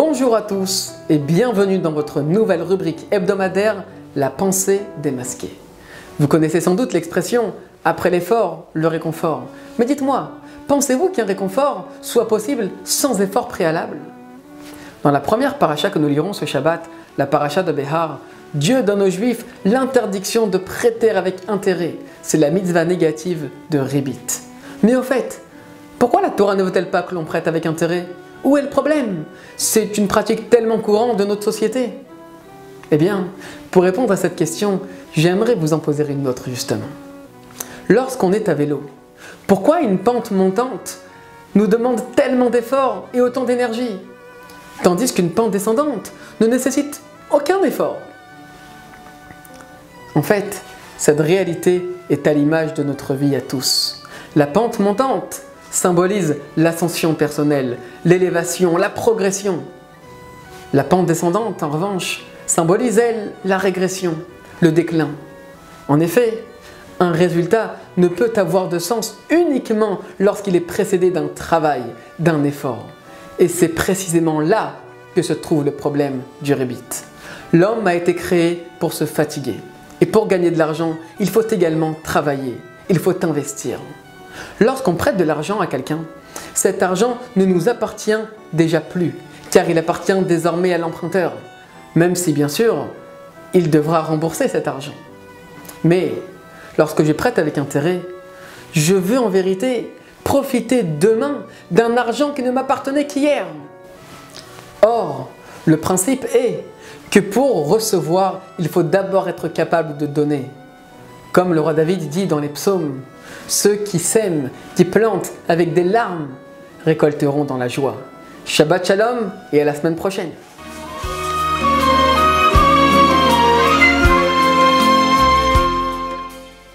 Bonjour à tous et bienvenue dans votre nouvelle rubrique hebdomadaire, la pensée démasquée. Vous connaissez sans doute l'expression « après l'effort, le réconfort ». Mais dites-moi, pensez-vous qu'un réconfort soit possible sans effort préalable? Dans la première paracha que nous lirons ce Shabbat, la paracha de Behar, Dieu donne aux Juifs l'interdiction de prêter avec intérêt. C'est la mitzvah négative de Ribit. Mais au fait, pourquoi la Torah ne veut-elle pas que l'on prête avec intérêt? Où est le problème? C'est une pratique tellement courante de notre société. Eh bien, pour répondre à cette question, j'aimerais vous en poser une autre justement. Lorsqu'on est à vélo, pourquoi une pente montante nous demande tellement d'efforts et autant d'énergie, tandis qu'une pente descendante ne nécessite aucun effort? En fait, cette réalité est à l'image de notre vie à tous. La pente montante symbolise l'ascension personnelle, l'élévation, la progression. La pente descendante, en revanche, symbolise, elle, la régression, le déclin. En effet, un résultat ne peut avoir de sens uniquement lorsqu'il est précédé d'un travail, d'un effort. Et c'est précisément là que se trouve le problème du Ribit. L'homme a été créé pour se fatiguer. Et pour gagner de l'argent, il faut également travailler, il faut investir. Lorsqu'on prête de l'argent à quelqu'un, cet argent ne nous appartient déjà plus, car il appartient désormais à l'emprunteur, même si bien sûr, il devra rembourser cet argent. Mais lorsque je prête avec intérêt, je veux en vérité profiter demain d'un argent qui ne m'appartenait qu'hier. Or, le principe est que pour recevoir, il faut d'abord être capable de donner. Comme le roi David dit dans les psaumes, ceux qui sèment, qui plantent avec des larmes, récolteront dans la joie. Shabbat Shalom et à la semaine prochaine.